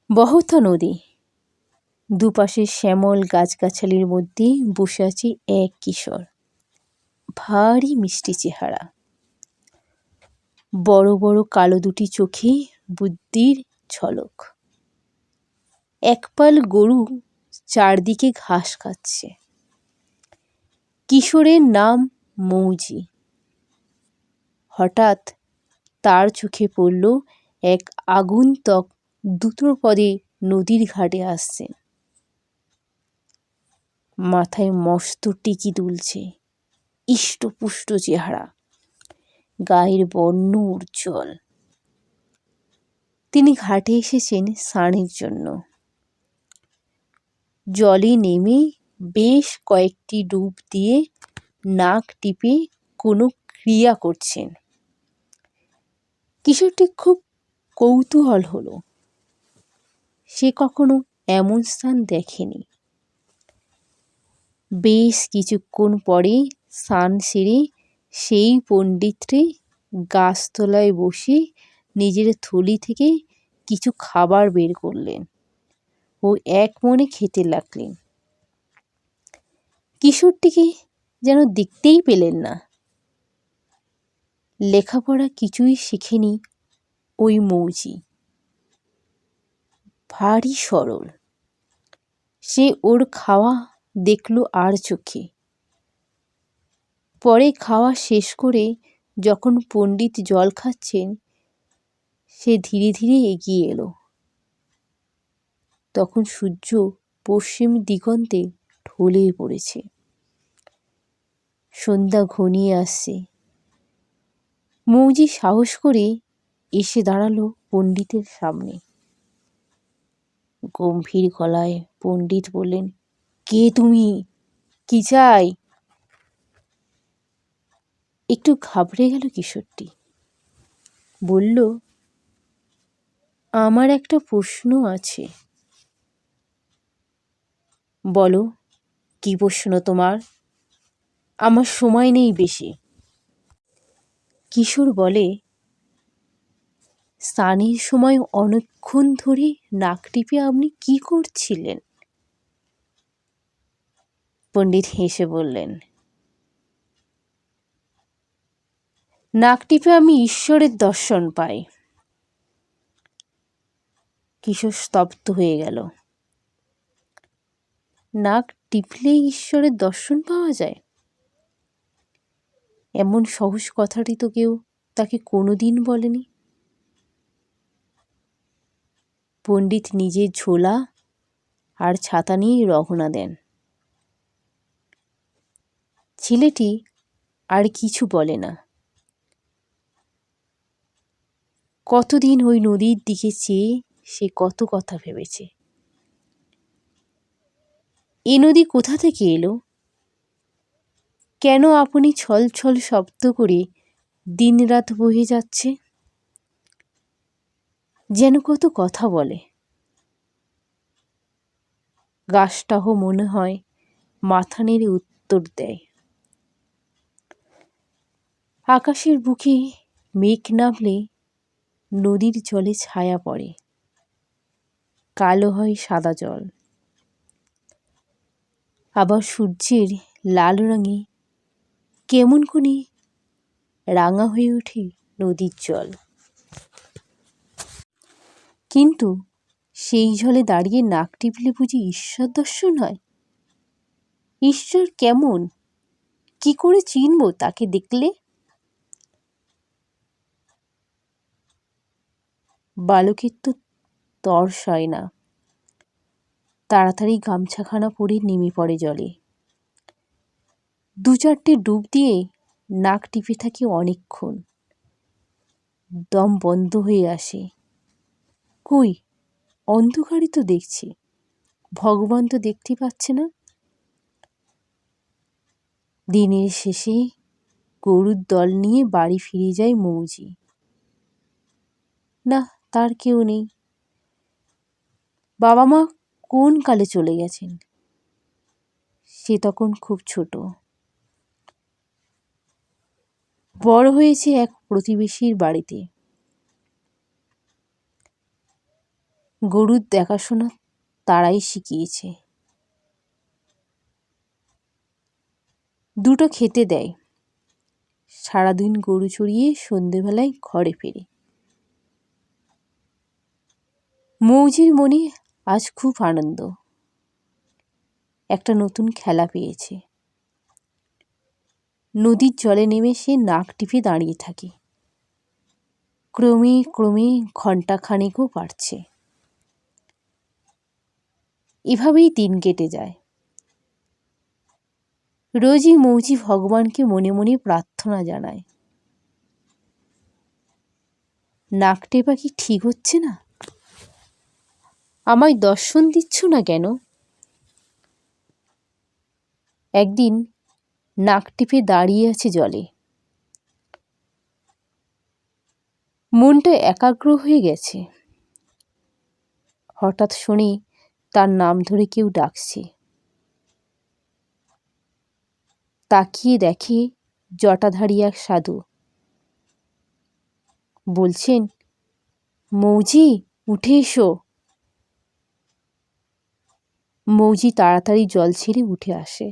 বহতা নদী, দুপাশে শ্যামল গাছগাছালির মধ্যে বসে আছে এক কিশোর। ভারী মিষ্টি চেহারা, বড় বড় কালো দুটি চোখে বুদ্ধির ঝলক। একপাল গরু চারদিকে ঘাস খাচ্ছে। কিশোরের নাম মৌজি। হঠাৎ তার চোখে পড়ল এক আগন্তুক দ্রুতপদে নদীর ঘাটে আসছে। মাথায় মস্ত টিকি দুলছে, ইষ্টপুষ্ট চেহারা, গায়ের বর্ণ উজ্জ্বল। তিনি ঘাটে এসেছেন স্নানের জন্য। জলে নেমে বেশ কয়েকটি ডুব দিয়ে নাক টিপে কোনো ক্রিয়া করছেন। কিশোরটি খুব কৌতূহল হলো, সে কখনো এমন স্থান দেখেনি। বেশ কিছুক্ষণ পরে স্নান সেরে সেই পণ্ডিতটি গাছতলায় বসে নিজের থলি থেকে কিছু খাবার বের করলেন ও এক মনে খেতে লাগলেন। কিশোরটিকে যেন দেখতেই পেলেন না। লেখাপড়া কিছুই শেখেনি ওই মৌজি। ভারী সরল। সে ওর খাওয়া দেখল আর চোখে। পরে খাওয়া শেষ করে যখন পণ্ডিত জল খাচ্ছেন, সে ধীরে ধীরে এগিয়ে এলো। তখন সূর্য পশ্চিম দিগন্তে ঢলে পড়েছে। সন্ধ্যা ঘনিয়ে আসছে। মৌজি সাহস করে এসে দাঁড়ালো পণ্ডিতের সামনে। গম্ভীর গলায় পণ্ডিত বললেন, কে তুমি? কি চাই? একটু ঘাবড়ে গেল কিশোরটি। বলল, আমার একটা প্রশ্ন আছে। বলো, কি প্রশ্ন তোমার? আমার সময় নেই বেশি। কিশোর বলে, স্নানের সময় অনেকক্ষণ ধরে নাক টিপে আপনি কি করছিলেন? পণ্ডিত হেসে বললেন, নাক টিপে আমি ঈশ্বরের দর্শন পাই। কিশোর স্তব্ধ হয়ে গেল। নাক টিপলেই ঈশ্বরের দর্শন পাওয়া যায়? এমন সহজ কথাটি তো কেউ তাকে কোনোদিন বলেনি। পণ্ডিত নিজের ঝোলা আর ছাতা নিয়ে রওনা দেন। ছেলেটি আর কিছু বলে না। কতদিন ওই নদীর দিকে চেয়ে সে কত কথা ভেবেছে। এ নদী কোথা থেকে এলো? কেন আপনি ছল ছল শব্দ করে দিনরাত বয়ে যাচ্ছে? যেন কত কথা বলে। গাছটাও মনে হয় মাথা নেড়ে উত্তর দেয়। আকাশের বুকে মেঘ নামলে নদীর জলে ছায়া পড়ে, কালো হয় সাদা জল। আবার সূর্যের লাল রঙে কেমন করে রাঙা হয়ে ওঠে নদীর জল। কিন্তু সেই জলে দাঁড়িয়ে নাক টিপলে বুঝি ঈশ্বর দর্শন হয়? ঈশ্বর কেমন, কি করে চিনব তাকে দেখলে? বালকের তো তর সয় না। তাড়াতাড়ি গামছাখানা পরে নেমে পড়ে জলে। দু চারটে ডুব দিয়ে নাক টিপে থাকে অনেকক্ষণ। দম বন্ধ হয়ে আসে। কই, অন্ধকারই তো দেখছি, ভগবান তো দেখতে পাচ্ছে না। দিনের শেষে গরুর দল নিয়ে বাড়ি ফিরে যায় মৌজি। না, তার কেউ নেই। বাবা মা কোন কালে চলে গেছেন। সে তখন খুব ছোট। বড় হয়েছে এক প্রতিবেশীর বাড়িতে। গরুর দেখাশোনা তারাই শিখিয়েছে। দুটো খেতে দেয়, সারাদিন গরু চড়িয়ে সন্ধেবেলায় ঘরে ফেরে। মৌজির মনে আজ খুব আনন্দ, একটা নতুন খেলা পেয়েছে। নদীর জলে নেমে সে নাক টিপে দাঁড়িয়ে থাকে। ক্রমে ক্রমে ঘণ্টাখানেকও পারছে। এভাবেই দিন কেটে যায়। রোজই মৌজি ভগবানকে মনে মনে প্রার্থনা জানায়, নাক টেপা কি ঠিক হচ্ছে না? আমায় দর্শন দিচ্ছ না কেন? একদিন নাক টিপে দাঁড়িয়ে আছে জলে। মনটা একাগ্র হয়ে গেছে। হঠাৎ শুনে তার নাম ধরে কেউ ডাকছে। তাকিয়ে দেখে জটাধারী এক সাধু। বলছেন, মৌজি উঠে এসো। মৌজি তাড়াতাড়ি জল ছেড়ে উঠে আসে।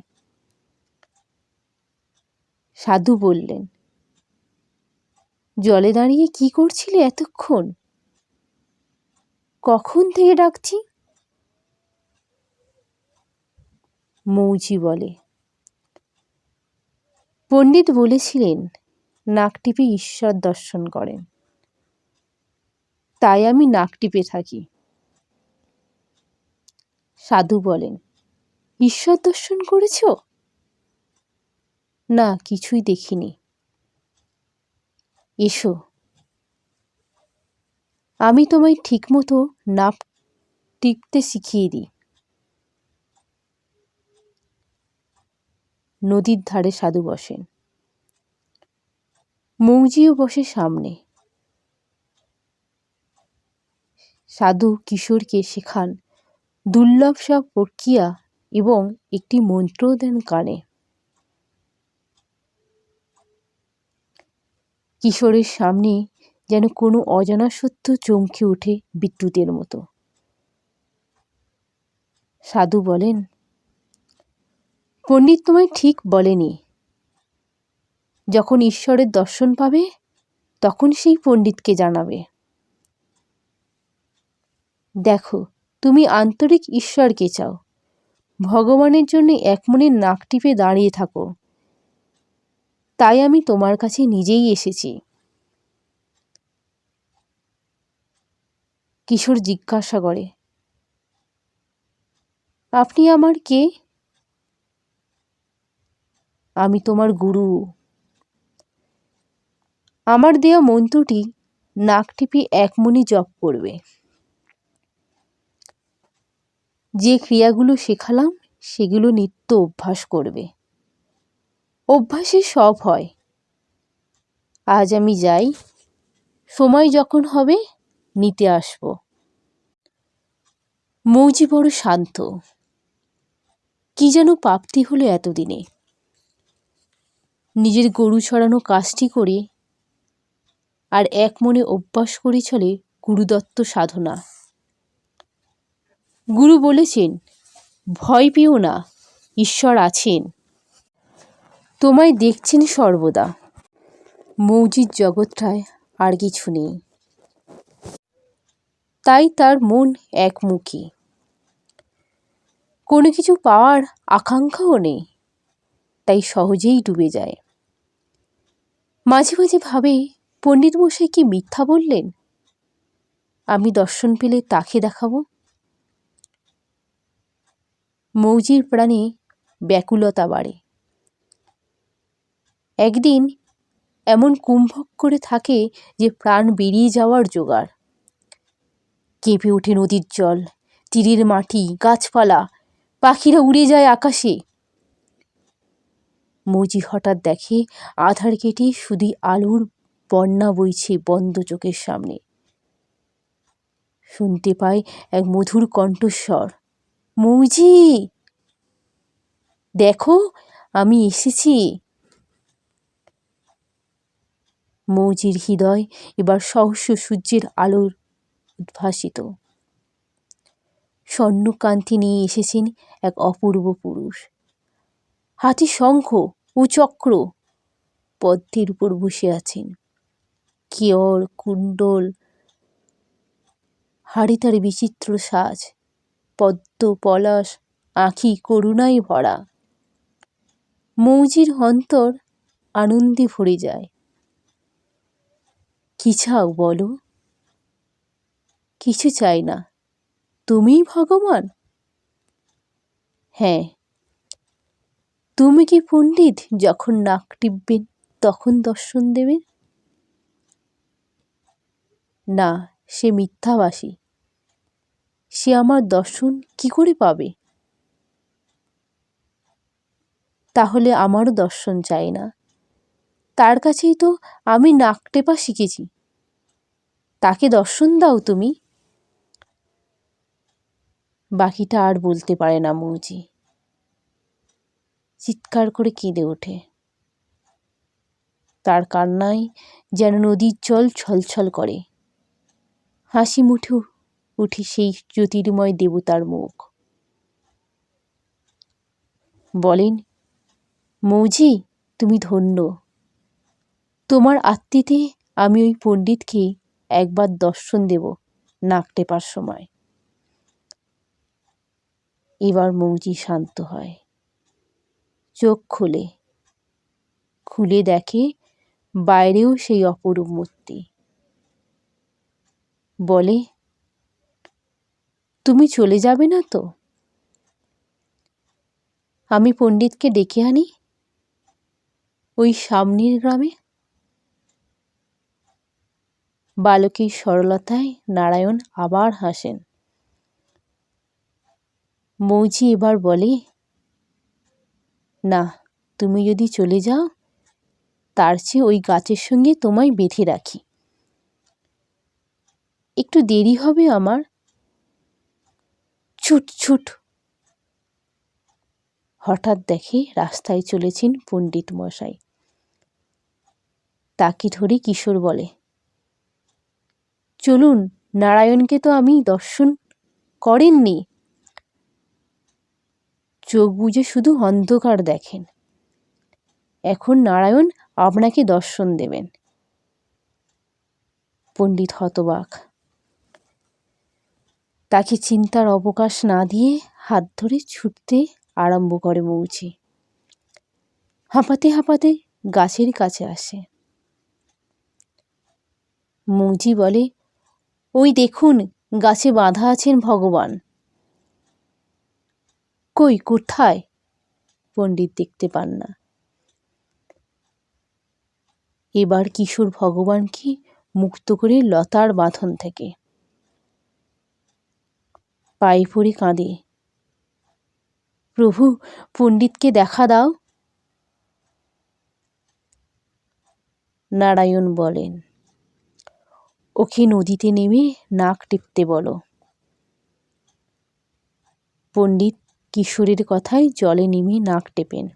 সাধু বললেন, জলে দাঁড়িয়ে কি করছিলে এতক্ষণ? কখন থেকে ডাকছি? মৌজি বলে, পণ্ডিত বলেছিলেন নাক টিপে ঈশ্বর দর্শন করেন, তাই আমি নাক টিপে থাকি। সাধু বলেন, ঈশ্বর দর্শন করেছ? না, কিছুই দেখিনি। এসো, আমি তোমায় ঠিকমতো নাক টিপতে শিখিয়ে দিই। নদীর ধারে সাধু বসেন। মৌজিও বসে সামনে। সাধু কিশোরকে শেখান দুর্লভ সব প্রক্রিয়া এবং একটি মন্ত্র দেন কানে। কিশোরের সামনে যেন কোনো অজানা সত্য চমকে ওঠে বিদ্যুতের মতো। সাধু বলেন, পণ্ডিত তোমায় ঠিক বলেনি। যখন ঈশ্বরের দর্শন পাবে তখন সেই পণ্ডিতকে জানাবে। দেখো, তুমি আন্তরিক ঈশ্বরকে চাও, ভগবানের জন্য এক মনে নাক টিপে দাঁড়িয়ে থাকো, তাই আমি তোমার কাছে নিজেই এসেছি। কিশোর জিজ্ঞাসা করে, আপনি আমার কে? আমি তোমার গুরু। আমার দেয়া মন্ত্রটি নাক টিপে এক মনে জপ করবে। যে ক্রিয়াগুলো শেখালাম সেগুলো নিত্য অভ্যাস করবে। অভ্যাসে সব হয়। আজ আমি যাই, সময় যখন হবে নিতে আসব। মৌজি বড় শান্ত। কি যেন প্রাপ্তি হলো এতদিনে। নিজের গরু ছড়ানো কাজটি করে আর এক মনে অভ্যাস করে চলে গুরুদত্ত সাধনা। গুরু বলেছেন, ভয় পেও না, ঈশ্বর আছেন, তোমায় দেখছেন সর্বদা। মৌজির জগৎটায় আর কিছু নেই, তাই তার মন একমুখী। কোনো কিছু পাওয়ার আকাঙ্ক্ষাও নেই, তাই সহজেই ডুবে যায়। মাঝে মাঝে ভাবে, পণ্ডিত মশাই কি মিথ্যা বললেন? আমি দর্শন পেলে তাকে দেখাবো। মৌজির প্রাণে ব্যাকুলতা বাড়ে। একদিন এমন কুম্ভক করে থাকে যে প্রাণ বেরিয়ে যাওয়ার জোগাড়। কেঁপে ওঠে নদীর জল, তীরের মাটি, গাছপালা, পাখিরা উড়ে যায় আকাশে। মৌজি হঠাৎ দেখে আধার কেটে শুধু আলোর বন্যা বইছে বন্ধ চোখের সামনে। শুনতে পায় এক মধুর কণ্ঠস্বর, মৌজি দেখো, আমি এসেছি। মৌজির হৃদয় এবার সহস্র সূর্যের আলোর উদ্ভাসিত। স্বর্ণকান্তি নিয়ে এসেছেন এক অপূর্ব পুরুষ। হাতে শঙ্খ ও চক্র, পদ্মের উপর বসে আছেন। কেয়র কুণ্ডল, হাড়ে তার বিচিত্র সাজ, পদ্ম পলাশ, আঁখি করুণায় ভরা। মৌজির অন্তর আনন্দে ভরে যায়। কি চাও বলো? কিছু চাই না, তুমিই ভগবান। হ্যাঁ। তুমি কি পণ্ডিত যখন নাক টিপবেন তখন দর্শন দেবেন? না, সে মিথ্যাবাসী। সে আমার দর্শন কি করে পাবে? তাহলে আমারও দর্শন চাই না। তার কাছেই তো আমি নাক টেপা শিখেছি। তাকে দর্শন দাও তুমি। বাকিটা আর বলতে পারে না মৌজি। চিৎকার করে কেঁদে ওঠে। তার কান্নায় যেন নদীর জল ছলছল করে। হাসি মুঠে উঠে সেই জ্যোতির্ময় দেবতার মুখ। বলেন, মৌজি তুমি ধন্য। তোমার আত্মীতে আমি ওই পণ্ডিতকে একবার দর্শন দেব নাক টেপার সময়। এবার মৌজি শান্ত হয়, চোখ খোলে, খুলে দেখে বাইরেও সেই অপরূপ মূর্তি। বলে, তুমি চলে যাবে না তো? আমি পণ্ডিতকে ডেকে আনি ওই সামনের গ্রামে। বালকের সরলতায় নারায়ণ আবার হাসেন। মৌজি এবার বলে, না, তুমি যদি চলে যাও তার চেয়ে ওই গাছের সঙ্গে তোমায় বেঁধে রাখি। একটু দেরি হবে আমার। ছুট ছুট। হঠাৎ দেখে রাস্তায় চলেছেন পণ্ডিত মশাই। তাকে ধরে কিশোর বলে, চলুন, নারায়ণকে তো আমি দর্শন করেননি। চোখ বুজে শুধু অন্ধকার দেখেন। এখন নারায়ণ আপনাকে দর্শন দেবেন। পণ্ডিত হতবাক। তাকে চিন্তার অবকাশ না দিয়ে হাত ধরে ছুটতে আরম্ভ করে মৌজি। হাঁপাতে হাঁপাতে গাছের কাছে আসে। মৌজি বলে, ওই দেখুন, গাছে বাঁধা আছেন ভগবান। কই, কোথায়? পণ্ডিত দেখতে পান না। এবার কিশোর ভগবানকে মুক্ত করে লতার বাঁধন থেকে পায়ে পড়ে কাঁদে, প্রভু, পণ্ডিতকে দেখা দাও। নারায়ণ বলেন, ওকে নদীতে নেমে নাক টিপতে বলো। পণ্ডিত কিশোরের কথায় জলে নেমে নাক টেপেন।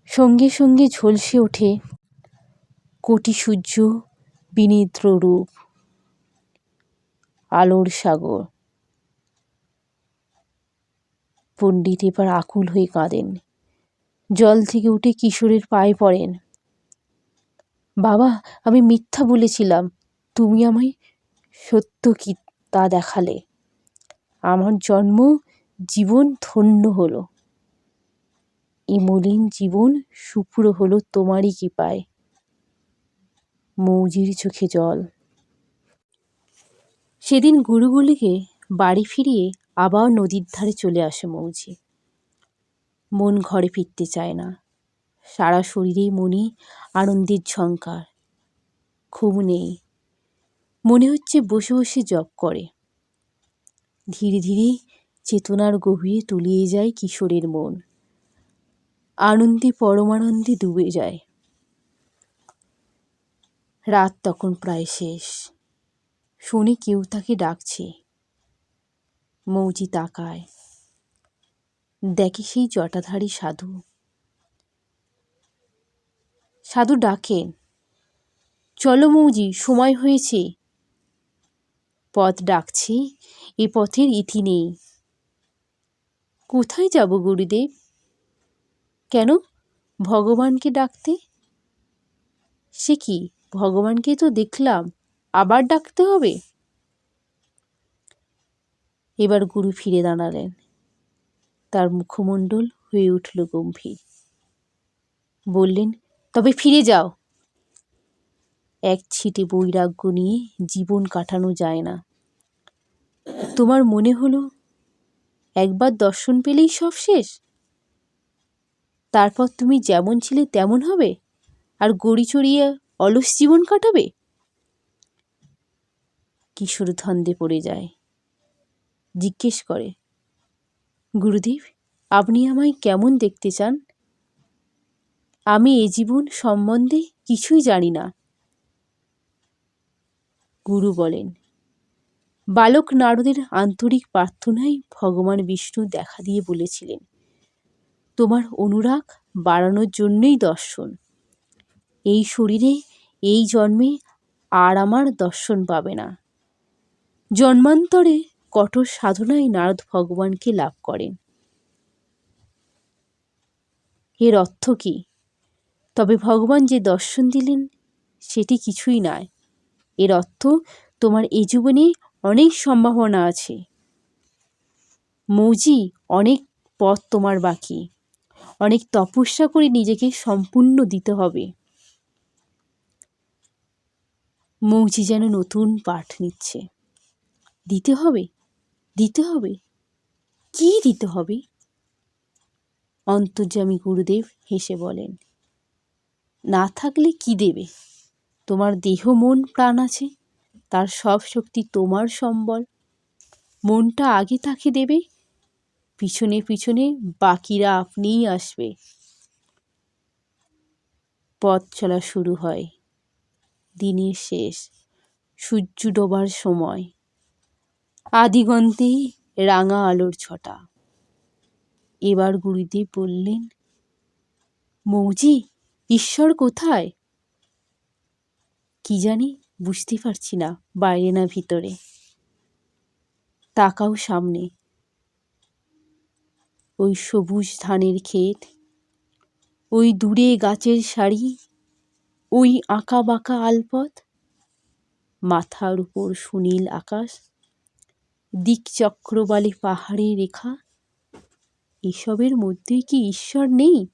সঙ্গে সঙ্গে ঝলসে ওঠে কোটি সূর্য বিনিদ্র রূপ, আলোর সাগর। পণ্ডিত এবার আকুল হয়ে কাঁদেন। জল থেকে উঠে কিশোরের পায়ে পড়েন। বাবা, আমি মিথ্যা বলেছিলাম, তুমি আমায় সত্য কি তা দেখালে। আমার জন্ম জীবন ধন্য হলো। এ মলিন জীবন সুপুর হলো তোমারই কৃপায়। মৌজির চোখে জল। সেদিন গুরুগুলিকে বাড়ি ফিরিয়ে আবার নদীর ধারে চলে আসে মৌজি। মন ঘরে ফিরতে চায় না। সারা শরীরে মনে আনন্দের ঝঙ্কার। ঘুম নেই। মনে হচ্ছে বসে বসে জপ করে। ধীরে ধীরে চেতনার গভীরে তলিয়ে যায় কিশোরের মন। আনন্দে পরমানন্দে ডুবে যায়। রাত তখন প্রায় শেষ। শুনে কেউ তাকে ডাকছে। মৌজি তাকায়, দেখে সেই জটাধারী সাধু। সাধু ডাকেন, চলো মৌজি, সময় হয়েছে। পথ ডাকছে, এ পথের ইতি নেই। কোথায় যাব গুরুদেব? কেন ভগবানকে ডাকতে? সে কি, ভগবানকে তো দেখলাম, আবার ডাকতে হবে? এবার গুরু ফিরে দাঁড়ালেন। তার মুখমণ্ডল হয়ে উঠল গম্ভীর। বললেন, তবে ফিরে যাও। এক ছিটে বৈরাগ্য নিয়ে জীবন কাটানো যায় না। তোমার মনে হলো একবার দর্শন পেলেই সব শেষ? তারপর তুমি যেমন ছিলে তেমন হবে, আর গড়ি চড়িয়ে অলস জীবন কাটাবে? কিশোর ধন্দে পড়ে যায়। জিজ্ঞেস করে, গুরুদেব, আপনি আমায় কেমন দেখতে চান? আমি এ জীবন সম্বন্ধে কিছুই জানি না। গুরু বলেন, বালক নারদের আন্তরিক প্রার্থনায় ভগবান বিষ্ণু দেখা দিয়ে বলেছিলেন, তোমার অনুরাগ বাড়ানোর জন্যই দর্শন। এই শরীরে এই জন্মে আর আমার দর্শন পাবে না। জন্মান্তরে কঠোর সাধনায় নারদ ভগবানকে লাভ করেন। এর অর্থ কি? তবে ভগবান যে দর্শন দিলেন সেটি কিছুই নয়। এর অর্থ তোমার এই জীবনে অনেক সম্ভাবনা আছে। মৌজি, অনেক পথ তোমার বাকি। অনেক তপস্যা করে নিজেকে সম্পূর্ণ দিতে হবে। মৌজি যেন নতুন পাঠ নিচ্ছে। দিতে হবে, দিতে হবে, কি দিতে হবে? অন্তর্যামী গুরুদেব হেসে বলেন, না থাকলে কি দেবে? তোমার দেহ মন প্রাণ আছে, তার সব শক্তি তোমার সম্বল। মনটা আগে তাকে দেবে, পিছনে পিছনে বাকিরা আপনিই আসবে। পথ চলা শুরু হয়। দিনের শেষ, সূর্য ডোবার সময়। আদিগন্তে রাঙা আলোর ছটা। এবার গুরুদেব বললেন, মৌজি, ঈশ্বর কোথায়? কি জানি, বুঝতে পারছি না, বাইরে না ভিতরে। তাকাও সামনে। ওই সবুজ ধানের ক্ষেত, ওই দূরে গাছের সারি, ওই আঁকা বাঁকা আলপথ, মাথার উপর সুনীল আকাশ, দিকচক্রবালে পাহাড়ের রেখা। এসবের মধ্যে কি ঈশ্বর নেই?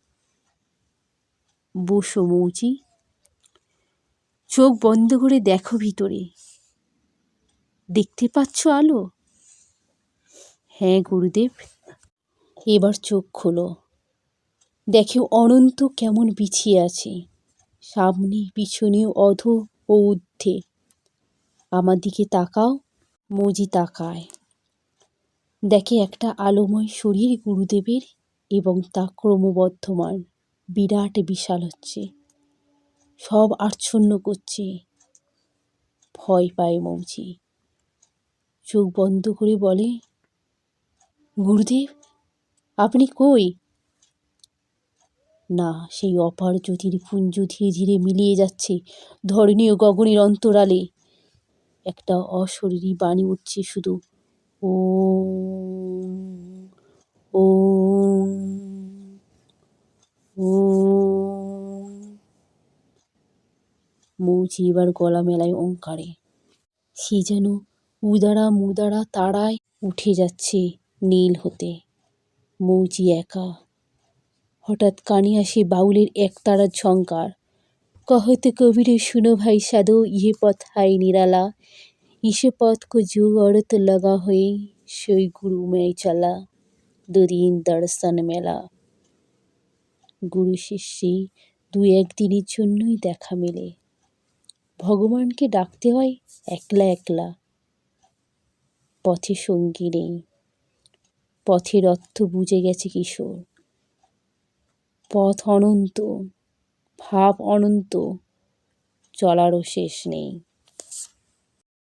বসো মৌজি, চোখ বন্ধ করে দেখো ভিতরে। দেখতে পাচ্ছ আলো? হ্যাঁ গুরুদেব। এবার চোখ খোলো। দেখো অনন্ত কেমন বিছিয়ে আছে, সামনে পিছনে অধ ও ঊর্ধ্বে। আমার দিকে তাকাও। মৌজি তাকায়। দেখে একটা আলোময় শরীর গুরুদেবের, এবং তা ক্রমবর্ধমান বিরাট বিশাল হচ্ছে, সব আচ্ছন্ন করছে। ভয় পায় মৌজি। চোখ বন্ধ করে বলে, গুরুদেব, আপনি কই? না, সেই অপার জ্যোতির পুঞ্জ ধীরে ধীরে মিলিয়ে যাচ্ছে ধরণী ও গগনের অন্তরালে। একটা অশরীরী বাণী উঠছে শুধু, ওম ওম ওম। মৌজি এবার গলা মেলায় ওঙ্কারে। সে যেন উদারা মুদারা তারায় উঠে যাচ্ছে নীল হতে। মৌজি একা। হঠাৎ কানে আসে বাউলের একতারার ঝঙ্কার। कहत कबीर सुनो भाई साधो, ये पथ है निराला, इस पथ को जो औरत लगा हुए, सोई गुरु में चला, दो दिन दर्शन मेला। গুরু শিষ্যে দু একদিনের জন্যই দেখা মেলে। ভগবানকে ডাকতে হয় একলা একলা। পথে সঙ্গী নেই। পথের অর্থ বুঝে গেছে কিশোর। পথ অনন্ত, ভাব অনন্ত, চলারও শেষ নেই।